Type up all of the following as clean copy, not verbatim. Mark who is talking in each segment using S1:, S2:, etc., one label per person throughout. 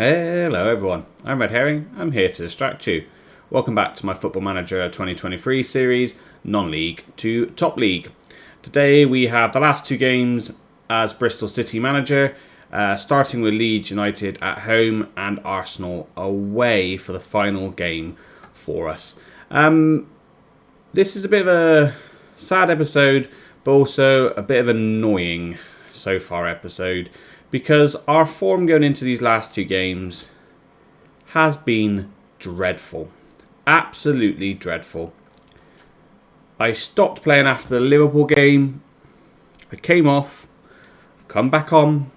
S1: Hello everyone, I'm Red Herring, I'm here to distract you. Welcome back to my Football Manager 2023 series, non-league to top league. Today we have the last two games as Bristol City manager, starting with Leeds United at home and Arsenal away for the final game for us. This is a bit of a sad episode, but also a bit of an annoying so far episode, because our form going into these last two games has been dreadful. Absolutely dreadful. I stopped playing after the Liverpool game. I came off, come back on,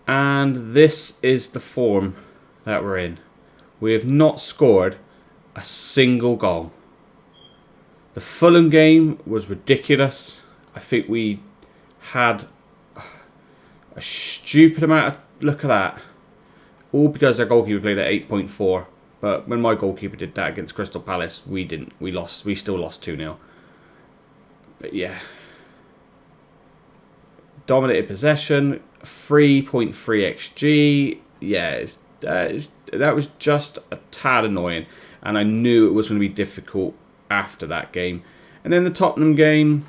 S1: and this is the form that we're in. We have not scored a single goal. The Fulham game was ridiculous. I think we had a stupid amount of... Look at that. All because our goalkeeper played at 8.4. But when my goalkeeper did that against Crystal Palace, we didn't. We lost. We still lost 2-0. But yeah. Dominated possession. 3.3 XG. Yeah. That was just a tad annoying. And I knew it was going to be difficult after that game. And then the Tottenham game...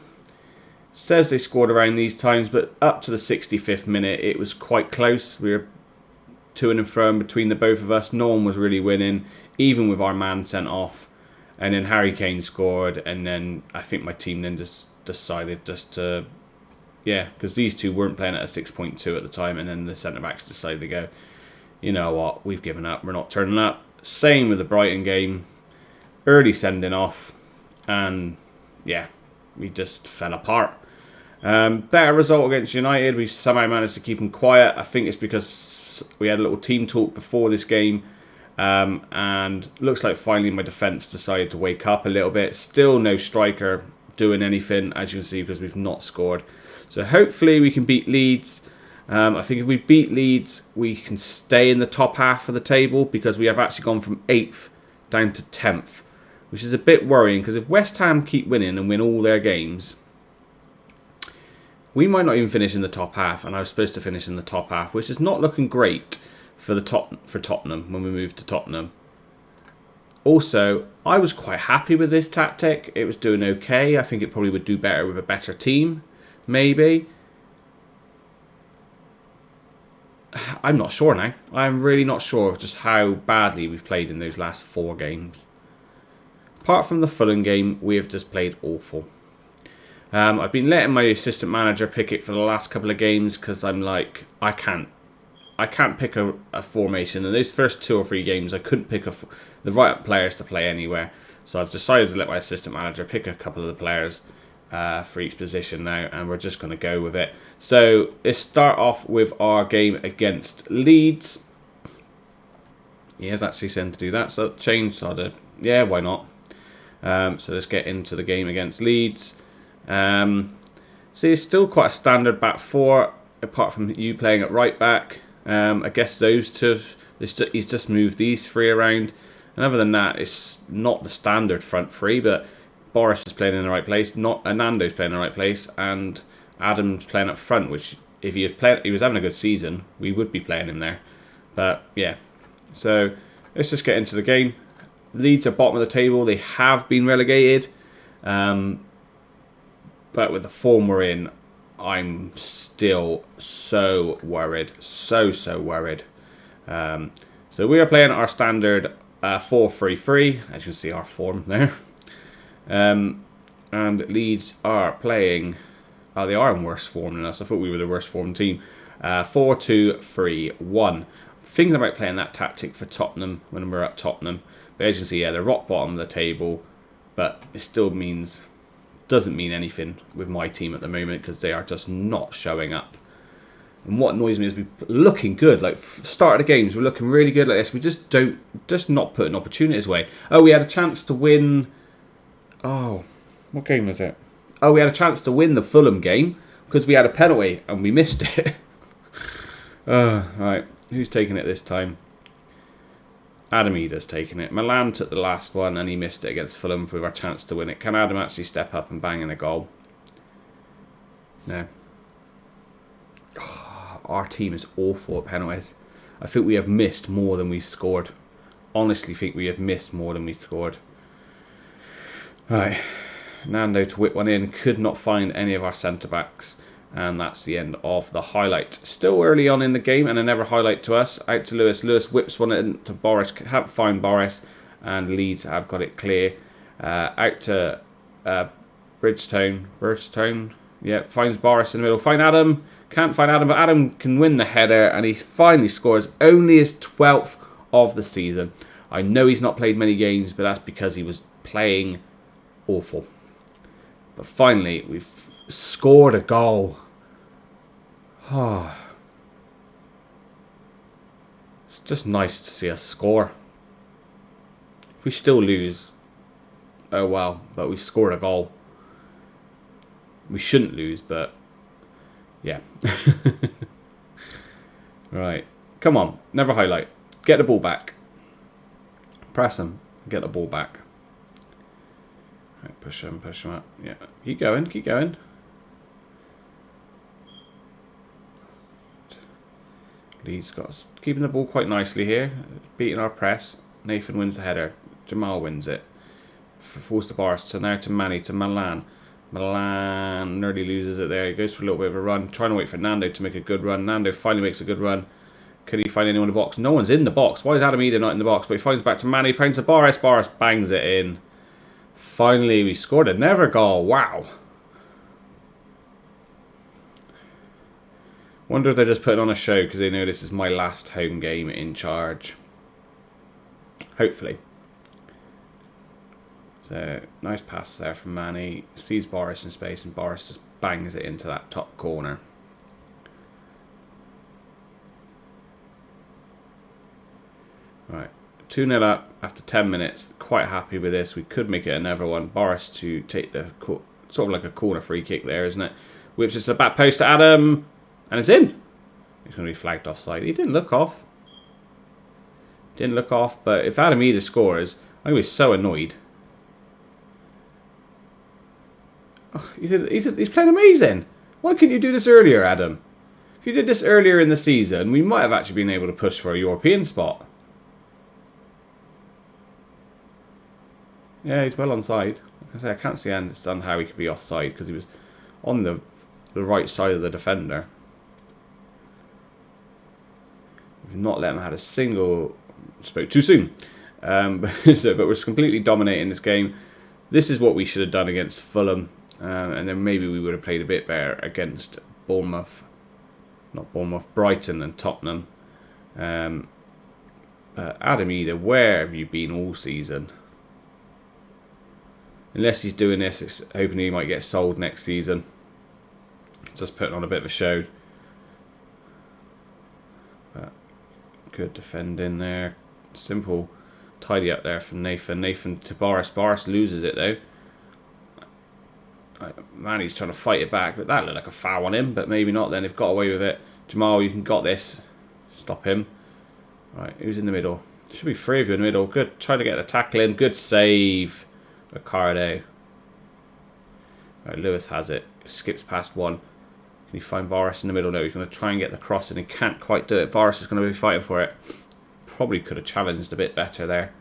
S1: Says they scored around these times, but up to the 65th minute, it was quite close. We were to and fro between the both of us. No one was really winning, even with our man sent off. And then Harry Kane scored, and then I think my team then just decided just to... Yeah, because these two weren't playing at a 6.2 at the time, and then the centre-backs decided to go, you know what, we've given up, we're not turning up. Same with the Brighton game. Early sending off, and yeah, we just fell apart. Better result against United. We somehow managed to keep them quiet. I think it's because we had a little team talk before this game. And looks like finally my defence decided to wake up a little bit. Still no striker doing anything, as you can see, because we've not scored. So hopefully we can beat Leeds. I think if we beat Leeds, we can stay in the top half of the table, because we have actually gone from 8th down to 10th. Which is a bit worrying, because if West Ham keep winning and win all their games... We might not even finish in the top half, and I was supposed to finish in the top half, which is not looking great for Tottenham when we move to Tottenham. Also, I was quite happy with this tactic. It was doing okay. I think it probably would do better with a better team, maybe. I'm not sure now. I'm really not sure of just how badly we've played in those last 4 games. Apart from the Fulham game, we have just played awful. I've been letting my assistant manager pick it for the last couple of games, because I'm like, I can't pick a formation. In those first 2 or 3 games, I couldn't pick the right players to play anywhere. So I've decided to let my assistant manager pick a couple of the players for each position now, and we're just going to go with it. So let's start off with our game against Leeds. He has actually sent to do that, so change. So yeah, why not? So let's get into the game against Leeds. So it's still quite a standard back 4, apart from you playing at right back. I guess those two, he's just moved these 3 around. And other than that, it's not the standard front 3, but Boris is playing in the right place, Nando's playing in the right place, and Adam's playing up front, which if he was having a good season, we would be playing him there. But yeah, so let's just get into the game. Leeds are bottom of the table. They have been relegated. But with the form we're in, I'm still so worried. So worried. So we are playing our standard 4-3-3. As you can see, our form there. And Leeds are playing... Oh, they are in worse form than us. I thought we were the worst form team. 4-2-3-1. Thinking about playing that tactic for Tottenham when we're at Tottenham. But as you can see, yeah, they're rock bottom of the table. But it still doesn't mean anything with my team at the moment, because they are just not showing up. And what annoys me is we're looking good. Like, start of the games, we're looking really good like this. We just not putting opportunities away. Oh, we had a chance to win... Oh, what game was it? Oh, we had a chance to win the Fulham game because we had a penalty and we missed it. Right, who's taking it this time? Adam Eda's taken it. Milan took the last one and he missed it against Fulham with our chance to win it. Can Adam actually step up and bang in a goal? No. Oh, our team is awful at penalties. I think we have missed more than we've scored. Honestly think we have missed more than we've scored. Right, Nando to whip one in. Could not find any of our centre-backs. And that's the end of the highlight. Still early on in the game and another highlight to us. Out to Lewis. Lewis whips one in to Boris. Can't find Boris. And Leeds have got it clear. Out to Bridgestone. Yeah, finds Boris in the middle. Find Adam. Can't find Adam, but Adam can win the header. And he finally scores only his 12th of the season. I know he's not played many games, but that's because he was playing awful. But finally, we've scored a goal. It's just nice to see us score. If we still lose, oh well, but we've scored a goal. We shouldn't lose, but yeah. Right, come on, never highlight. Get the ball back. Press him, get the ball back. Right, push him up. Yeah, keep going, keep going. Leeds got us keeping the ball quite nicely here, beating our press. Nathan wins the header. Jamal wins it. Forced the Boris. So now to Manny, to Milan. Milan nearly loses it there. He goes for a little bit of a run, trying to wait for Nando to make a good run. Nando finally makes a good run. Could he find anyone in the box? No one's in the box. Why is Adam Eder not in the box? But he finds back to Manny, finds the Boris. Boris bangs it in. Finally, we scored another goal. Wow. Wonder if they're just putting on a show because they know this is my last home game in charge. Hopefully. So, nice pass there from Manny. Sees Boris in space and Boris just bangs it into that top corner. Right, 2-0 up after 10 minutes. Quite happy with this. We could make it another one. Boris to take the sort of like a corner free kick there, isn't it? Whips it to the back post to Adam. And it's in. He's going to be flagged offside. He didn't look off. Didn't look off. But if Adam Eder scores, I'm going to be so annoyed. Oh, he's playing amazing. Why couldn't you do this earlier, Adam? If you did this earlier in the season, we might have actually been able to push for a European spot. Yeah, he's well onside. I can't understand how he could be offside because he was on the right side of the defender. We've not let him have a single... Spoke too soon. But we're completely dominating this game. This is what we should have done against Fulham. And then maybe we would have played a bit better against Bournemouth. Not Bournemouth, Brighton and Tottenham. Adam Eder, where have you been all season? Unless he's doing this, hoping he might get sold next season. Just putting on a bit of a show. But good defending there. Simple tidy up there from Nathan. Nathan to Boris. Boris loses it though. Man, he's trying to fight it back, but that looked like a foul on him, but maybe not then. They've got away with it. Jamal, you can got this. Stop him. Right, who's in the middle? Should be three of you in the middle. Good. Try to get the tackle in. Good save. Ricardo. Right, Lewis has it. Skips past one. Can you find Boris in the middle? No, he's going to try and get the cross and he can't quite do it. Boris is going to be fighting for it. Probably could have challenged a bit better there.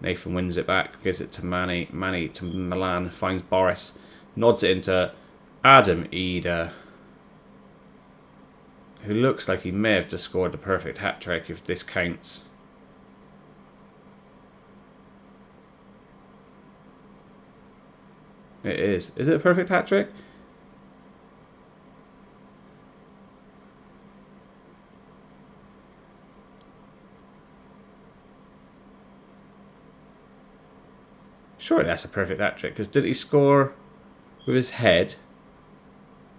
S1: Nathan wins it back. Gives it to Manny. Manny to Milan. Finds Boris. Nods it into Adam Eder. Who looks like he may have just scored the perfect hat-trick if this counts. It is. Is it a perfect hat-trick? Surely that's a perfect hat-trick, because did he score with his head?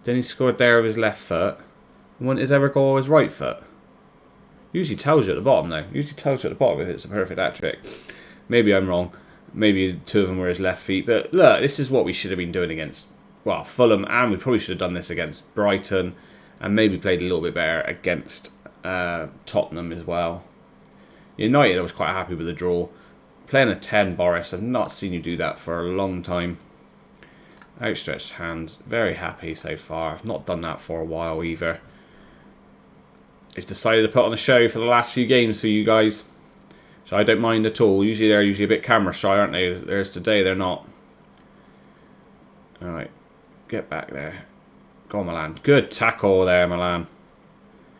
S1: Then he scored there with his left foot. And wouldn't his ever goal with his right foot? Usually tells you at the bottom though. Usually tells you at the bottom if it's a perfect hat-trick. Maybe I'm wrong. Maybe two of them were his left feet. But look, this is what we should have been doing against, well, Fulham. And we probably should have done this against Brighton. And maybe played a little bit better against Tottenham as well. United, I was quite happy with the draw. Playing a 10, Boris. I've not seen you do that for a long time. Outstretched hands. Very happy so far. I've not done that for a while either. He's decided to put on a show for the last few games for you guys. So I don't mind at all. Usually they're a bit camera shy, aren't they? There's today they're not. Alright. Get back there. Go on, Milan. Good tackle there, Milan.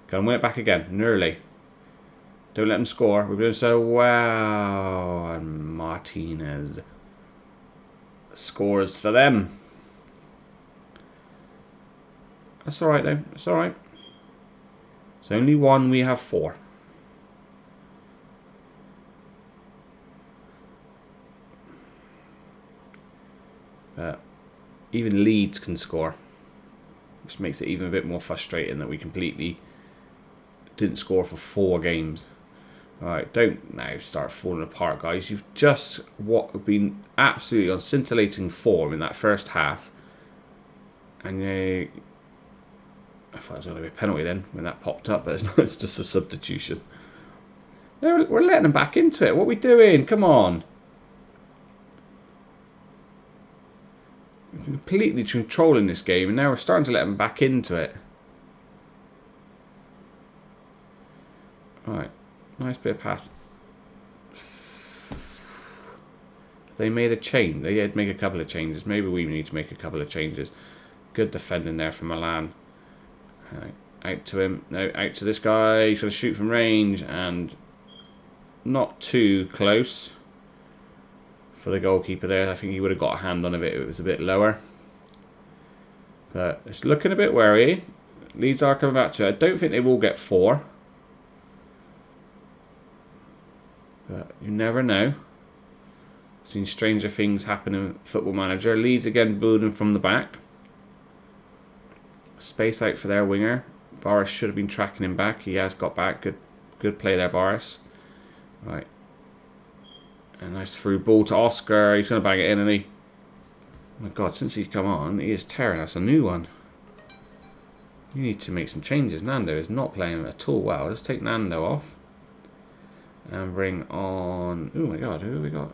S1: Go and win it back again. Nearly. Don't let them score. We're doing so well. And Martinez scores for them. That's alright though. It's alright. It's only one. We have 4. Even Leeds can score, which makes it even a bit more frustrating that we completely didn't score for 4 games. Alright, don't now start falling apart, guys. You've just been absolutely on scintillating form in that first half. And I thought it was going to be a penalty then when that popped up, but it's not. It's just a substitution. We're letting them back into it. What are we doing? Come on. We're completely controlling this game, and now we're starting to let them back into it. Alright. Nice bit of pass. They made a change. They did make a couple of changes. Maybe we need to make a couple of changes. Good defending there from Milan. Out to him. No, out to this guy. He's going to shoot from range, and not too close for the goalkeeper there. I think he would have got a hand on it if it was a bit lower. But it's looking a bit wary. Leeds are coming back to it. I don't think they will get 4. But you never know. I've seen stranger things happen in Football Manager. Leeds again building from the back. Space out for their winger. Boris should have been tracking him back. He has got back. Good play there, Boris. Right. A nice through ball to Oscar. He's going to bang it in, isn't he? Oh my God, since he's come on, he is tearing us a new one. You need to make some changes. Nando is not playing at all well. Let's take Nando off. And bring on... Oh my God, who have we got?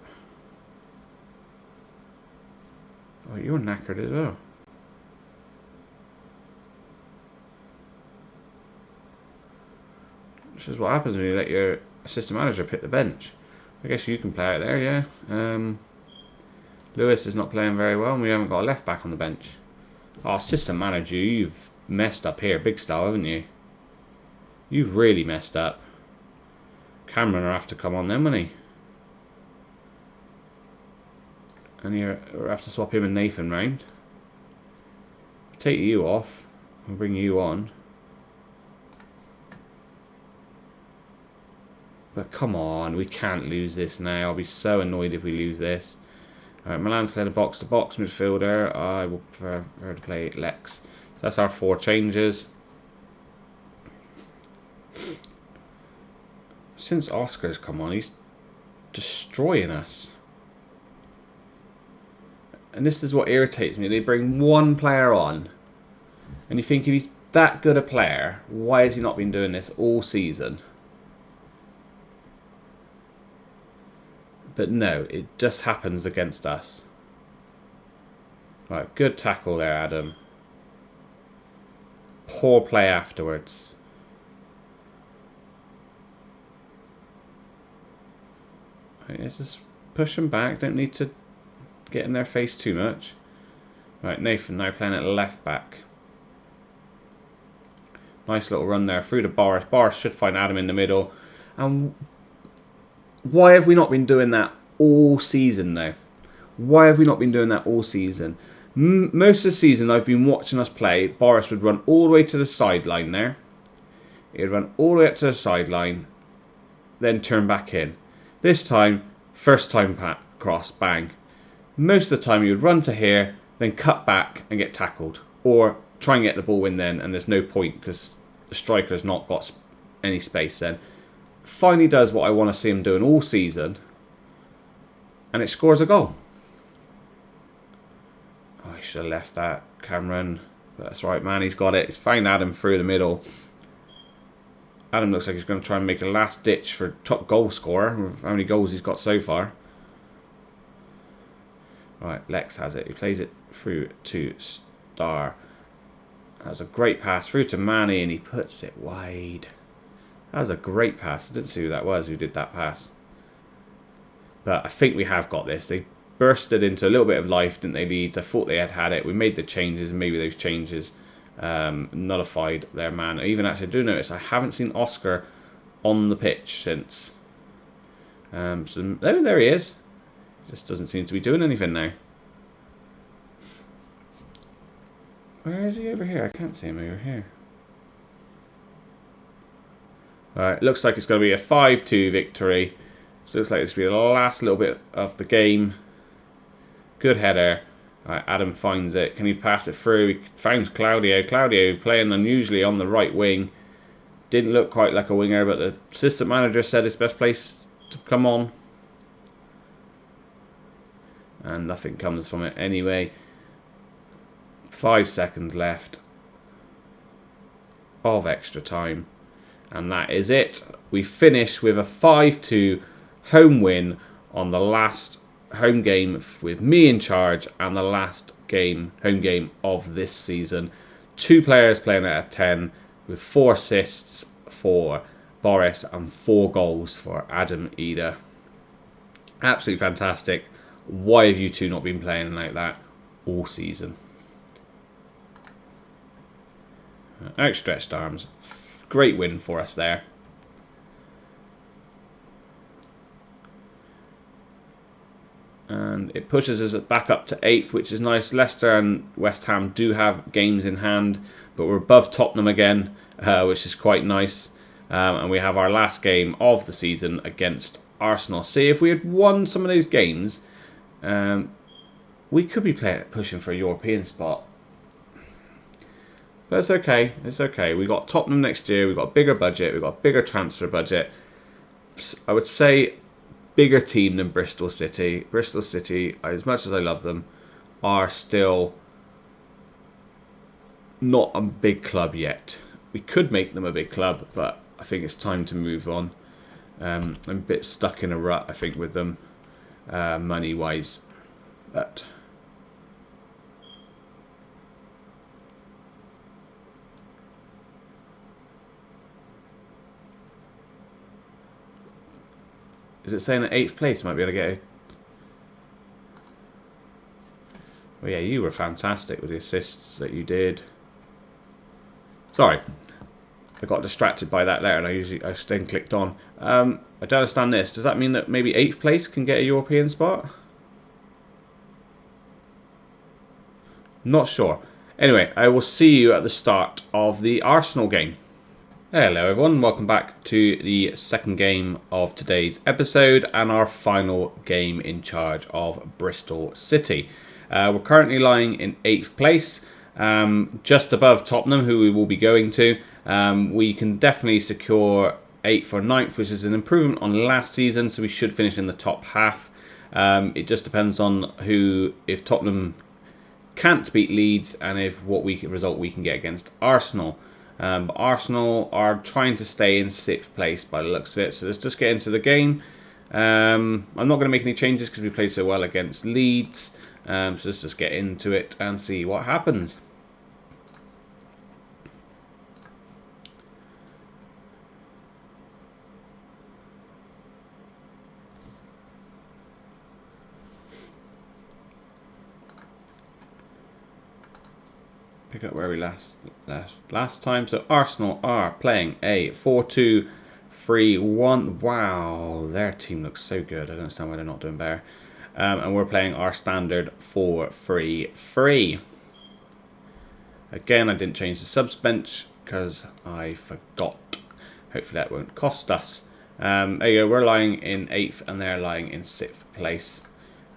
S1: Oh, you're knackered as well. This is what happens when you let your assistant manager pick the bench. I guess you can play out there, yeah. Lewis is not playing very well, and we haven't got a left back on the bench. Oh, assistant manager, you've messed up here, big style, haven't you? You've really messed up. Cameron will have to come on then, won't he? And we'll have to swap him and Nathan round. Take you off and bring you on. But come on, we can't lose this now. I'll be so annoyed if we lose this. Alright, Milan's playing a box-to-box midfielder. I will prefer her to play Lex. So that's our 4 changes. Since Oscar's come on, he's destroying us. And this is what irritates me. They bring one player on, and you think if he's that good a player, why has he not been doing this all season? But no, it just happens against us. Right, good tackle there, Adam. Poor play afterwards. Right, let's just push them back. Don't need to get in their face too much. Right, Nathan now playing at left back. Nice little run there through to Boris. Boris should find Adam in the middle. And why have we not been doing that all season though? Why have we not been doing that all season? Most of the season I've been watching us play. Boris would run all the way to the sideline there. He'd run all the way up to the sideline. Then turn back in. This time, first time cross, bang. Most of the time he would run to here, then cut back and get tackled. Or try and get the ball in then, and there's no point because the striker's not got any space then. Finally does what I want to see him doing all season, and it scores a goal. Oh, I should have left that, Cameron. That's right, man, he's got it. He's found Adam through the middle. Adam looks like he's going to try and make a last ditch for top goal scorer, with how many goals he's got so far. Right, Lex has it. He plays it through to Star. That was a great pass through to Manny, and he puts it wide. That was a great pass. I didn't see who that was who did that pass. But I think we have got this. They bursted into a little bit of life, didn't they, Leeds? I thought they had it. We made the changes, and maybe those changes nullified their man. Even actually, I do notice I haven't seen Oscar on the pitch since. So there he is. Just doesn't seem to be doing anything now. Where is he over here? I can't see him over here. Alright, looks like it's going to be a 5-2 victory. So looks like it's going to be the last little bit of the game. Good header. Alright, Adam finds it. Can he pass it through? He finds Claudio. Claudio playing unusually on the right wing. Didn't look quite like a winger, but the assistant manager said it's best place to come on. And nothing comes from it anyway. 5 seconds left of extra time. And that is it. We finish with a 5-2 home win on the last home game with me in charge and the last home game of this season. 2 players playing out of 10 with 4 assists for Boris and 4 goals for Adam Eder. Absolutely fantastic. Why have you two not been playing like that all season? Outstretched arms. Great win for us there. And it pushes us back up to 8th, which is nice. Leicester and West Ham do have games in hand, but we're above Tottenham again, which is quite nice. And we have our last game of the season against Arsenal. See, if we had won some of those games, we could be pushing for a European spot. But it's okay. It's okay. We got Tottenham next year. We got a bigger budget. We got a bigger transfer budget. I would say bigger team than Bristol City. Bristol City, as much as I love them, are still not a big club yet. We could make them a big club, but I think it's time to move on. I'm a bit stuck in a rut, I think, with them, money-wise. But is it saying that 8th place might be able to get a... Well, yeah, you were fantastic with the assists that you did. Sorry. I got distracted by that letter and I then clicked on. I don't understand this. Does that mean that maybe 8th place can get a European spot? Not sure. Anyway, I will see you at the start of the Arsenal game. Hello everyone, welcome back to the second game of today's episode and our final game in charge of Bristol City. We're currently lying in 8th place, just above Tottenham, who we will be going to. We can definitely secure 8th or 9th, which is an improvement on last season, so we should finish in the top half. It just depends on if Tottenham can't beat Leeds and what result we can get against Arsenal. But Arsenal are trying to stay in 6th place by the looks of it. So let's just get into the game. I'm not going to make any changes because we played so well against Leeds. So let's just get into it and see what happens. Pick up where we last time. So Arsenal are playing a 4-2-3-1. Wow, their team looks so good. I don't understand why they're not doing better. And we're playing our standard 4-3-3. Again, I didn't change the subs bench because I forgot. Hopefully that won't cost us. There you go. We're lying in 8th and they're lying in 6th place.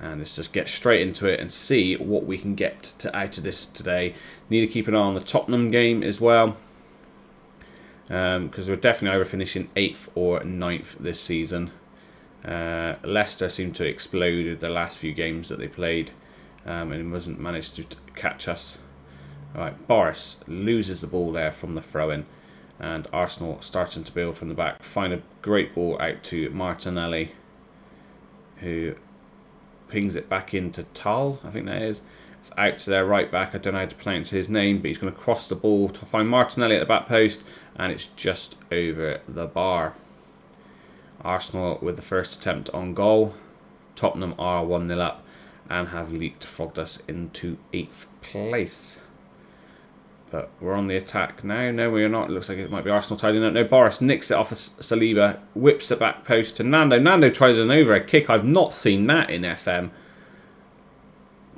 S1: And let's just get straight into it and see what we can get out of this today. Need to keep an eye on the Tottenham game as well. Because we're definitely either finishing 8th or 9th this season. Leicester seemed to explode with the last few games that they played. And wasn't managed to catch us. Alright, Boris loses the ball there from the throw-in. And Arsenal starting to build from the back. Find a great ball out to Martinelli. Who pings it back into Tal, I think that is. It's out to their right back. I don't know how to pronounce his name, but he's going to cross the ball to find Martinelli at the back post, and it's just over the bar. Arsenal with the first attempt on goal. Tottenham are 1-0 up and have leapfrogged us into 8th place. But we're on the attack now. No, we are not. It looks like it might be Arsenal tidying up. No, Boris nicks it off of Saliba, whips the back post to Nando. Nando tries an overhead kick. I've not seen that in FM.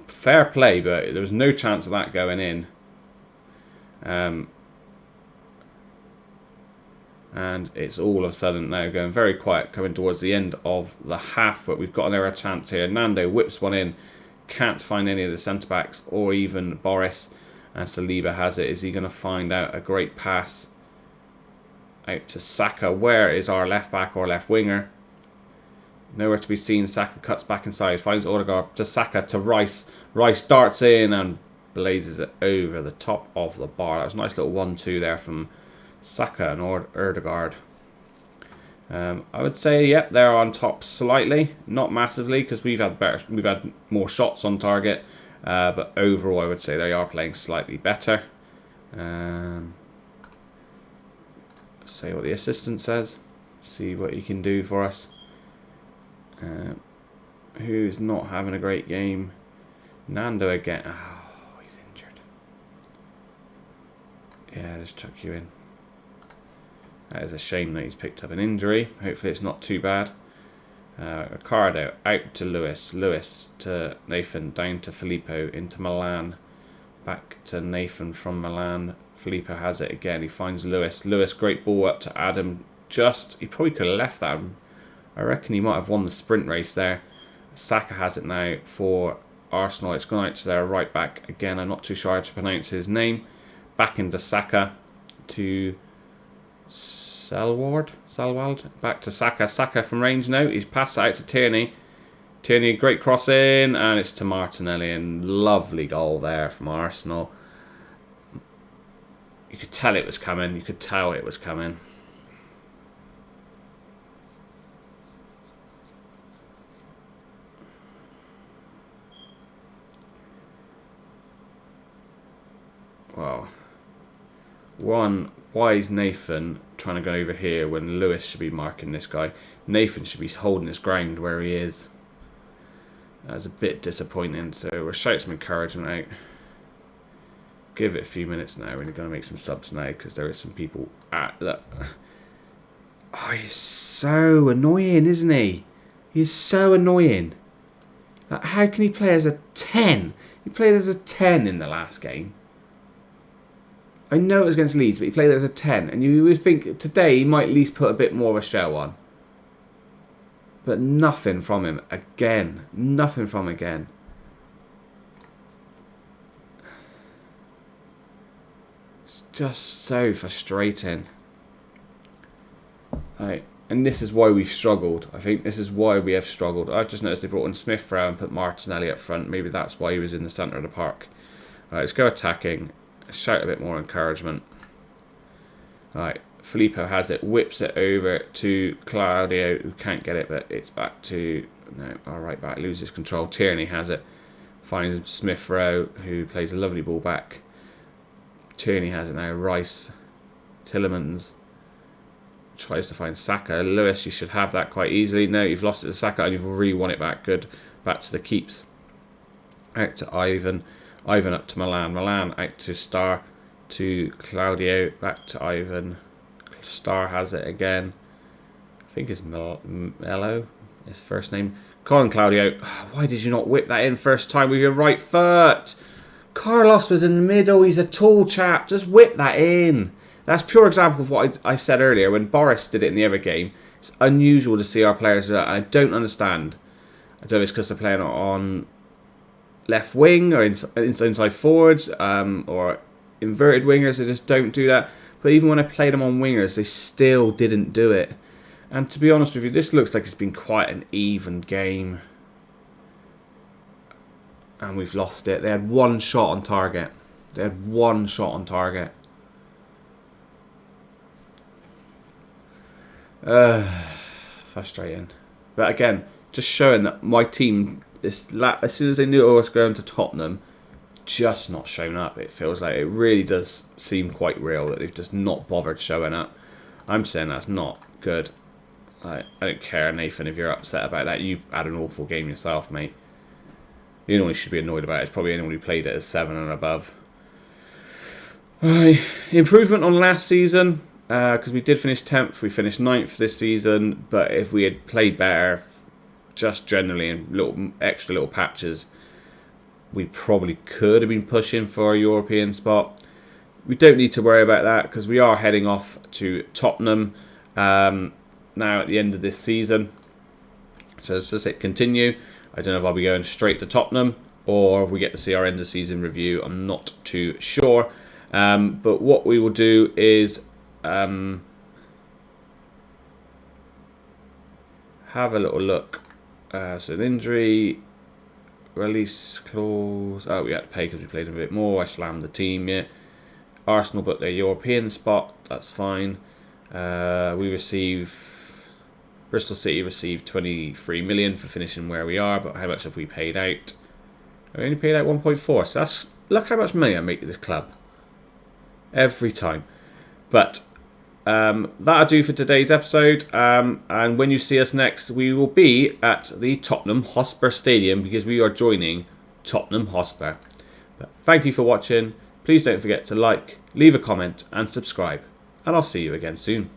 S1: Fair play, but there was no chance of that going in. And it's all of a sudden now going very quiet, coming towards the end of the half. But we've got another chance here. Nando whips one in. Can't find any of the centre-backs or even Boris. And Saliba has it. Is he going to find out a great pass out to Saka? Where is our left back or left winger? Nowhere to be seen. Saka cuts back inside. Finds Odegaard to Saka to Rice. Rice darts in and blazes it over the top of the bar. That was a nice little 1-2 there from Saka and Odegaard. I would say, yep, they're on top slightly. Not massively, because we've had more shots on target. But overall, I would say they are playing slightly better. Say what the assistant says. See what he can do for us. Who's not having a great game? Nando again. Oh, he's injured. Yeah, just chuck you in. That is a shame that he's picked up an injury. Hopefully it's not too bad. Ricardo out to Lewis. Lewis to Nathan. Down to Filippo. Into Milan. Back to Nathan from Milan. Filippo has it again. He finds Lewis. Lewis, great ball up to Adam. He probably could have left that. I reckon he might have won the sprint race there. Saka has it now for Arsenal. It's gone out to their right back. Again, I'm not too sure how to pronounce his name. Back into Saka to Selward. Back to Saka. Saka from range now. He's passed it out to Tierney. Tierney, great cross in. And it's to Martinelli. And lovely goal there from Arsenal. You could tell it was coming. You could tell it was coming. Wow. Why is Nathan trying to go over here when Lewis should be marking this guy? Nathan should be holding his ground where he is. That's a bit disappointing, so we'll shout some encouragement out. Give it a few minutes now. We're going to make some subs now because there is some people at that. Oh, he's so annoying, isn't he? He's so annoying. Like, how can he play as a 10? He played as a 10 in the last game. I know it was against Leeds, but he played as a 10. And you would think today he might at least put a bit more of a show on. But nothing from him again. Nothing from him again. It's just so frustrating. Right. And this is why we've struggled. I think this is why we have struggled. I've just noticed they brought in Smith-Rowe and put Martinelli up front. Maybe that's why he was in the centre of the park. Right, let's go attacking. Shout a bit more encouragement. Right, Filippo has it, whips it over to Claudio, who can't get it, but it's back to our right back loses control. Tierney has it, finds Smith-Rowe, who plays a lovely ball back. Tierney has it now. Rice, Tillemans tries to find Saka. Lewis, you should have that quite easily. No, you've lost it to Saka and you've really won it back. Good, back to the keeps. Out to Ivan. Ivan up to Milan. Milan out to Star. To Claudio. Back to Ivan. Star has it again. I think it's Mello. His first name. Colin Claudio. Why did you not whip that in first time with your right foot? Carlos was in the middle. He's a tall chap. Just whip that in. That's a pure example of what I said earlier when Boris did it in the other game. It's unusual to see our players do that, and I don't understand. I don't know if it's because they're playing on left wing or inside forwards or inverted wingers. They just don't do that. But even when I played them on wingers, they still didn't do it. And to be honest with you, this looks like it's been quite an even game. And we've lost it. They had one shot on target. Frustrating. But again, just showing that my team, as soon as they knew I was going to Tottenham, just not shown up. It feels like it really does seem quite real that they've just not bothered showing up. I'm saying that's not good. I don't care, Nathan, if you're upset about that. You've had an awful game yourself, mate. The only one you should be annoyed about is probably anyone who played it as 7 and above. Improvement on last season, because we did finish 10th. We finished 9th this season, but if we had played better, just generally in extra little patches, we probably could have been pushing for a European spot. We don't need to worry about that because we are heading off to Tottenham now at the end of this season. So let's just hit continue. I don't know if I'll be going straight to Tottenham or if we get to see our end of season review. I'm not too sure. But what we will do is have a little look. So an injury, release clause. Oh, we had to pay because we played a bit more. I slammed the team, yeah. Arsenal booked their European spot. That's fine. Bristol City received 23 million for finishing where we are, but how much have we paid out? We only paid out 1.4. So look how much money I make at this club every time. But that'll do for today's episode. And when you see us next, we will be at the Tottenham Hotspur Stadium because we are joining Tottenham Hotspur. But thank you for watching. Please don't forget to like, leave a comment and subscribe. And I'll see you again soon.